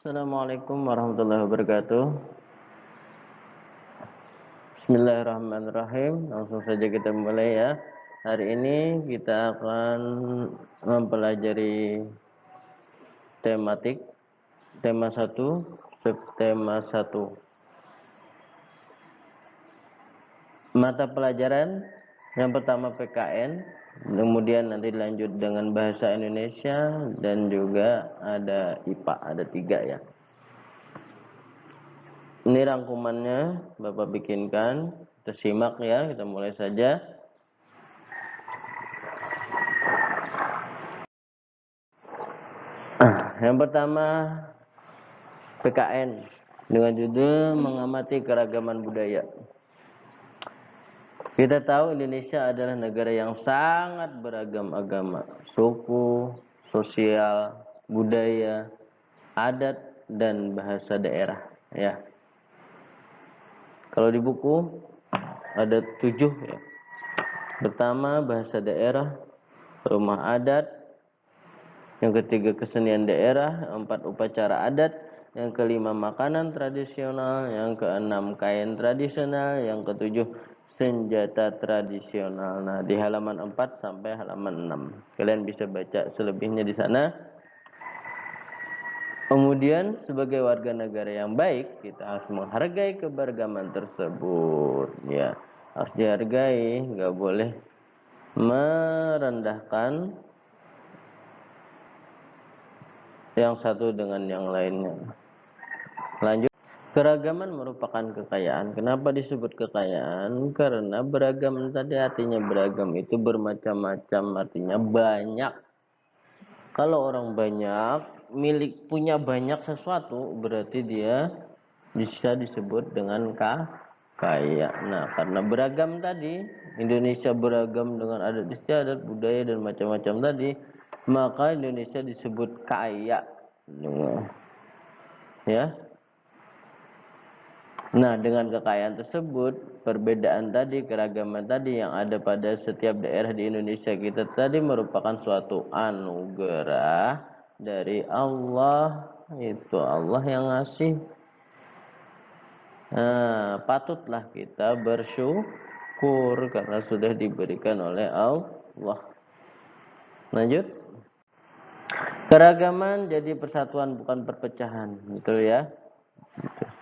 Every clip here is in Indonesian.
Assalamualaikum warahmatullahi wabarakatuh. Bismillahirrahmanirrahim. Langsung saja kita mulai ya. Hari ini kita akan mempelajari tema 1, subtema 1. Mata pelajaran yang pertama PKN, kemudian nanti lanjut dengan bahasa Indonesia dan juga ada IPA, ada 3 ya. Ini rangkumannya Bapak bikinkan, kita simak ya, kita mulai saja. Yang pertama PKN dengan judul mengamati keragaman budaya. Kita tahu Indonesia adalah negara yang sangat beragam agama, suku, sosial, budaya, adat dan bahasa daerah ya. Kalau di buku ada 7 ya. Pertama bahasa daerah, rumah adat, yang ketiga kesenian daerah, 4 upacara adat, yang kelima makanan tradisional, yang keenam kain tradisional, yang ketujuh senjata tradisional. Nah, di halaman 4 sampai halaman 6. Kalian bisa baca selebihnya di sana. Kemudian sebagai warga negara yang baik, kita harus menghargai keberagaman tersebut ya. Harus dihargai, nggak boleh merendahkan yang satu dengan yang lainnya. Lanjut, keragaman merupakan kekayaan. Kenapa disebut kekayaan? Karena beragam tadi artinya beragam itu bermacam-macam, artinya banyak. Kalau orang banyak, punya banyak sesuatu, berarti dia bisa disebut dengan kaya. Nah, karena beragam tadi, Indonesia beragam dengan adat istiadat, budaya dan macam-macam tadi, maka Indonesia disebut kaya. Ya. Nah, dengan kekayaan tersebut, perbedaan tadi, keragaman tadi yang ada pada setiap daerah di Indonesia kita tadi merupakan suatu anugerah dari Allah. Itu Allah yang ngasih. Nah, patutlah kita bersyukur karena sudah diberikan oleh Allah. Lanjut. Keragaman jadi persatuan bukan perpecahan. Betul ya? Betul.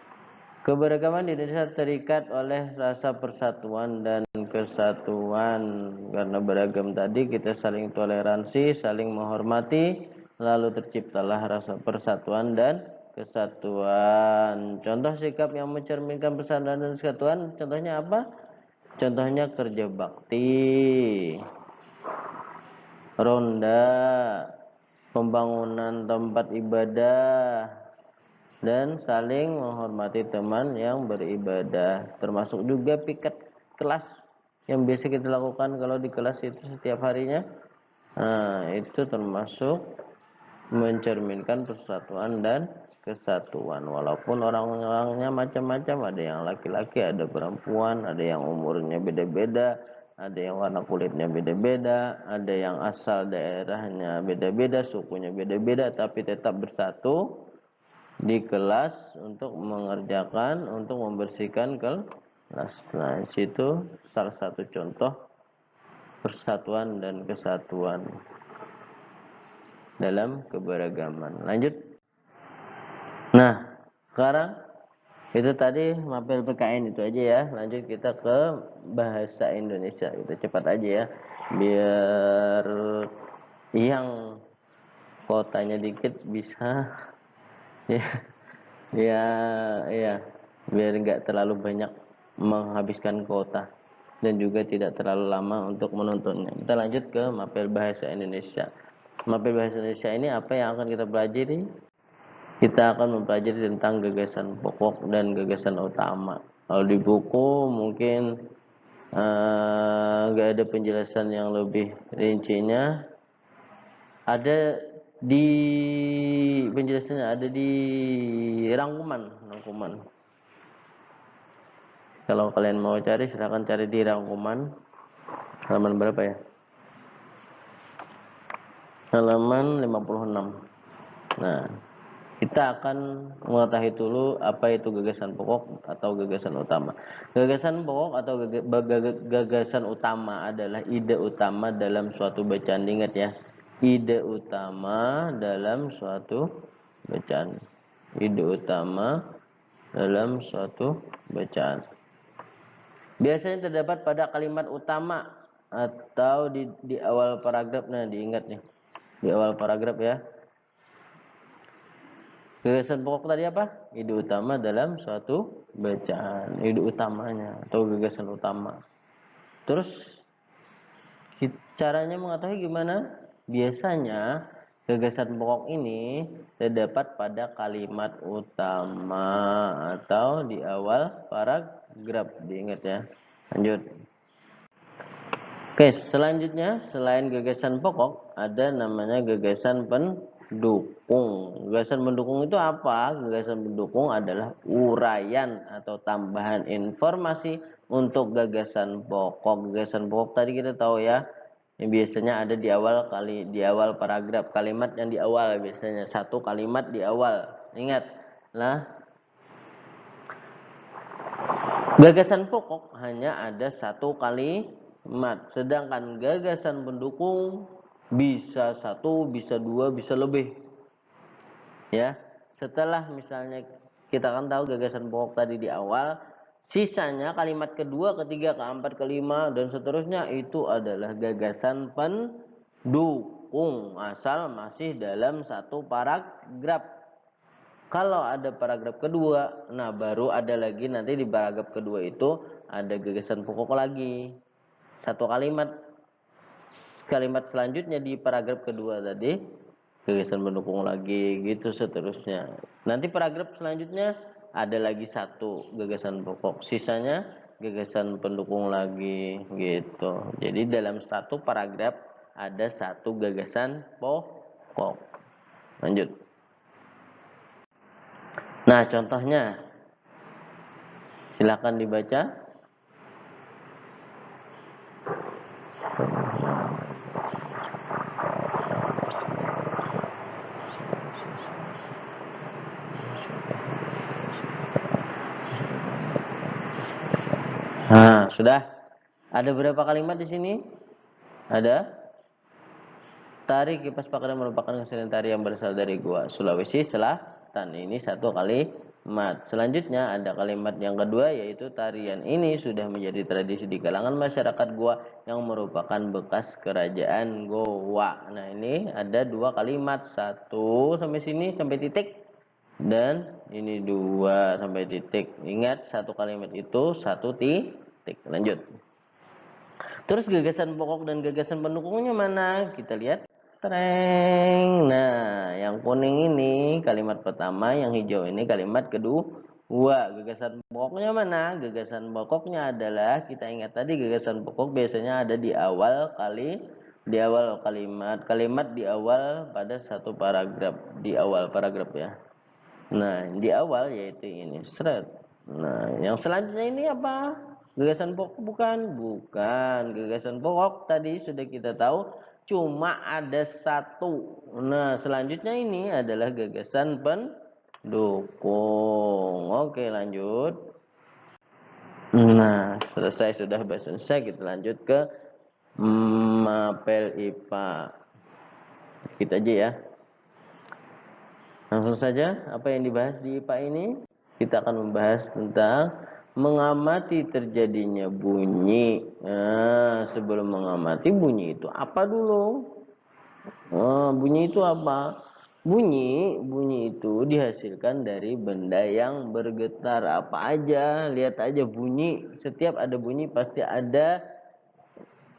Keberagaman di Indonesia terikat oleh rasa persatuan dan kesatuan. Karena beragam tadi kita saling toleransi, saling menghormati, lalu terciptalah rasa persatuan dan kesatuan. Contoh sikap yang mencerminkan persatuan dan kesatuan, contohnya apa? Contohnya kerja bakti, ronda, pembangunan tempat ibadah, dan saling menghormati teman yang beribadah, termasuk juga piket kelas yang biasa kita lakukan kalau di kelas itu setiap harinya. Nah, itu termasuk mencerminkan persatuan dan kesatuan. Walaupun orang-orangnya macam-macam, ada yang laki-laki, ada perempuan, ada yang umurnya beda-beda, ada yang warna kulitnya beda-beda, ada yang asal daerahnya beda-beda, sukunya beda-beda, tapi tetap bersatu di kelas untuk mengerjakan, untuk membersihkan kelas. Nah, situ salah satu contoh persatuan dan kesatuan dalam keberagaman. Lanjut. Nah, sekarang itu tadi mapel PKN itu aja ya. Lanjut kita ke bahasa Indonesia. Kita cepat aja ya, biar yang kotanya dikit bisa ya. Ya, biar nggak terlalu banyak menghabiskan kuota dan juga tidak terlalu lama untuk menontonnya. Kita lanjut ke mapel bahasa Indonesia. Mapel bahasa Indonesia ini apa yang akan kita pelajari? Kita akan mempelajari tentang gagasan pokok dan gagasan utama. Kalau di buku mungkin nggak ada penjelasan yang lebih rincinya. Ada di penjelasannya, ada di rangkuman. Kalau kalian mau cari, silahkan cari di rangkuman. Halaman berapa ya? Halaman 56. Nah, Kita akan mengetahui dulu apa itu gagasan pokok atau gagasan utama. Gagasan pokok atau gagasan utama adalah ide utama dalam suatu bacaan. Ingat ya, ide utama dalam suatu bacaan. Ide utama dalam suatu bacaan. Biasanya terdapat pada kalimat utama atau di awal paragraf. Nah, diingat nih, di awal paragraf ya. Gagasan pokok tadi apa? Ide utama dalam suatu bacaan. Ide utamanya atau gagasan utama. Terus caranya mengetahui gimana? Biasanya gagasan pokok ini terdapat pada kalimat utama atau di awal paragraf. Diingat ya. Lanjut. Oke, selanjutnya selain gagasan pokok ada namanya gagasan pendukung. Gagasan pendukung itu apa? Gagasan pendukung adalah uraian atau tambahan informasi untuk gagasan pokok. Gagasan pokok tadi kita tahu ya, yang biasanya ada di awal paragraf, kalimat yang di awal biasanya satu kalimat di awal. Ingat, nah gagasan pokok hanya ada satu kalimat, sedangkan gagasan pendukung bisa satu, bisa dua, bisa lebih. Ya, setelah misalnya kita kan tahu gagasan pokok tadi di awal, sisanya kalimat kedua, ketiga, keempat, kelima dan seterusnya itu adalah gagasan pendukung asal masih dalam satu paragraf. Kalau ada paragraf kedua, nah baru ada lagi nanti di paragraf kedua itu ada gagasan pokok lagi. Satu kalimat. Kalimat selanjutnya di paragraf kedua tadi gagasan pendukung lagi, gitu seterusnya. Nanti paragraf selanjutnya ada lagi satu gagasan pokok, sisanya gagasan pendukung lagi, gitu. Jadi dalam satu paragraf ada satu gagasan pokok. Lanjut. Nah, contohnya silakan dibaca. Nah, sudah. Ada berapa kalimat di sini? Ada. Tari kipas Pakarang merupakan kesenian tari yang berasal dari Gua Sulawesi Selatan. Ini satu kalimat. Selanjutnya ada kalimat yang kedua, yaitu tarian ini sudah menjadi tradisi di kalangan masyarakat Gua yang merupakan bekas kerajaan Goa. Nah, ini ada dua kalimat, satu sampai sini sampai titik dan ini dua sampai titik. Ingat, satu kalimat itu satu titik. Lanjut. Terus gagasan pokok dan gagasan pendukungnya mana? Kita lihat. Tereng. Nah, yang kuning ini kalimat pertama, yang hijau ini kalimat kedua. Gagasan pokoknya mana? Gagasan pokoknya adalah, kita ingat tadi gagasan pokok biasanya ada di awal kalimat. Kalimat di awal pada satu paragraf, di awal paragraf ya. Nah, di awal yaitu ini, seret. Nah, yang selanjutnya ini apa? Gagasan pokok bukan? Bukan. Gagasan pokok tadi sudah kita tahu cuma ada satu. Nah, selanjutnya ini adalah gagasan pendukung. Oke, lanjut. Nah, selesai sudah bahasa Indonesia, kita lanjut ke mapel IPA. Kita aja ya. Langsung saja, apa yang dibahas di IPA ini? Kita akan membahas tentang mengamati terjadinya bunyi. Nah, sebelum mengamati bunyi itu apa dulu? Bunyi itu apa? Bunyi itu dihasilkan dari benda yang bergetar. Apa aja? Lihat aja bunyi. Setiap ada bunyi pasti ada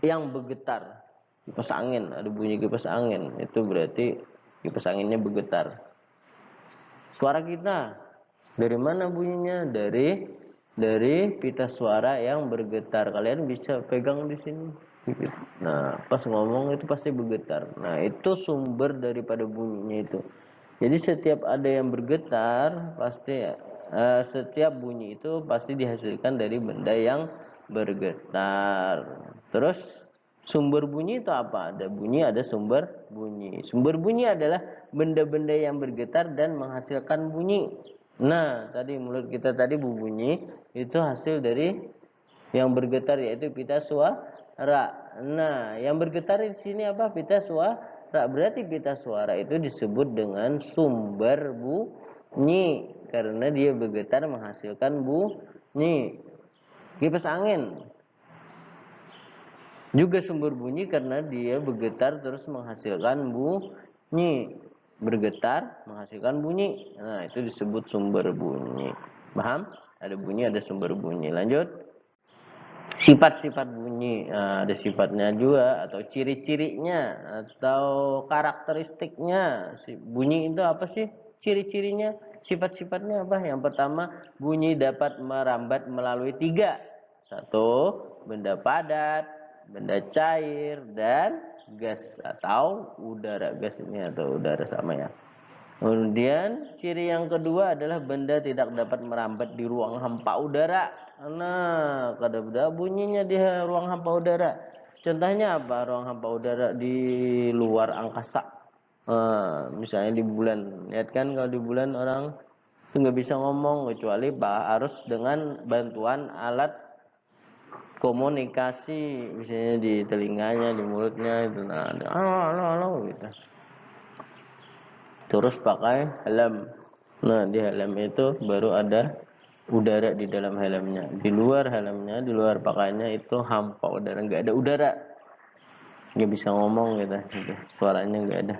yang bergetar. Kipas angin, ada bunyi kipas angin. Itu berarti kipas anginnya bergetar. Suara kita dari mana bunyinya? Dari pita suara yang bergetar. Kalian bisa pegang di sini. Nah, pas ngomong itu pasti bergetar. Nah, itu sumber daripada bunyinya itu. Jadi setiap ada yang bergetar, pasti setiap bunyi itu pasti dihasilkan dari benda yang bergetar. Terus sumber bunyi itu apa? Ada bunyi, ada sumber bunyi. Sumber bunyi adalah benda-benda yang bergetar dan menghasilkan bunyi. Nah, tadi mulut kita tadi berbunyi itu hasil dari yang bergetar, yaitu pita suara. Nah, yang bergetar di sini apa? Pita suara. Berarti pita suara itu disebut dengan sumber bunyi karena dia bergetar menghasilkan bunyi. Kipas angin juga sumber bunyi karena dia bergetar terus menghasilkan bunyi. Bergetar menghasilkan bunyi. Nah, itu disebut sumber bunyi. Paham? Ada bunyi, ada sumber bunyi. Lanjut. Sifat-sifat bunyi. Nah, ada sifatnya juga atau ciri-cirinya atau karakteristiknya. Bunyi itu apa sih? Ciri-cirinya, sifat-sifatnya apa? Yang pertama, bunyi dapat merambat melalui 3. 1, benda padat, benda cair, dan gas atau udara. Gas ini atau udara sama ya. Kemudian ciri yang kedua adalah benda tidak dapat merambat di ruang hampa udara. Nah, kada bunyinya di ruang hampa udara. Contohnya apa? Ruang hampa udara di luar angkasa. Misalnya di bulan. Lihat kan kalau di bulan orang itu nggak bisa ngomong kecuali harus dengan bantuan alat komunikasi, misalnya di telinganya, di mulutnya itu. Nah, gitu. Terus pakai helm. Nah, di helm itu baru ada udara di dalam helmnya. Di luar helmnya, di luar pakaiannya itu hampa udara, nggak ada udara. Nggak bisa ngomong gitu. Suaranya nggak ada.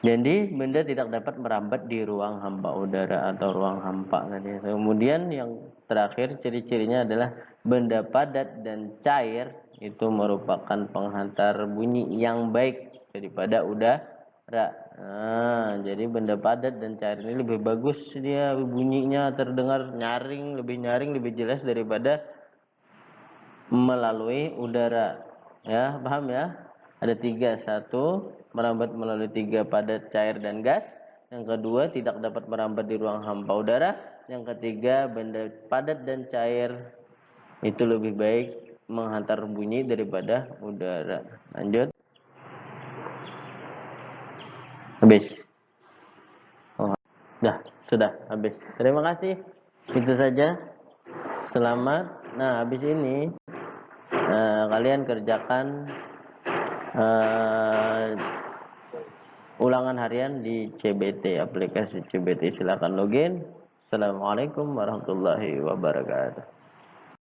Jadi benda tidak dapat merambat di ruang hampa udara atau ruang hampa tadi. Kemudian yang terakhir ciri-cirinya adalah benda padat dan cair itu merupakan penghantar bunyi yang baik daripada udara. Nah, jadi benda padat dan cair ini lebih bagus, dia bunyinya terdengar nyaring, lebih jelas daripada melalui udara. Ya, paham ya? Ada 3. 1, merambat melalui 3 padat, cair, dan gas. Yang kedua, tidak dapat merambat di ruang hampa udara. Yang ketiga, benda padat dan cair itu lebih baik menghantar bunyi daripada udara. Lanjut. Habis. Oh, sudah habis. Terima kasih. Itu saja. Selamat. Nah, habis ini kalian kerjakan ulangan harian di CBT, aplikasi CBT. Silakan login. Assalamualaikum warahmatullahi wabarakatuh.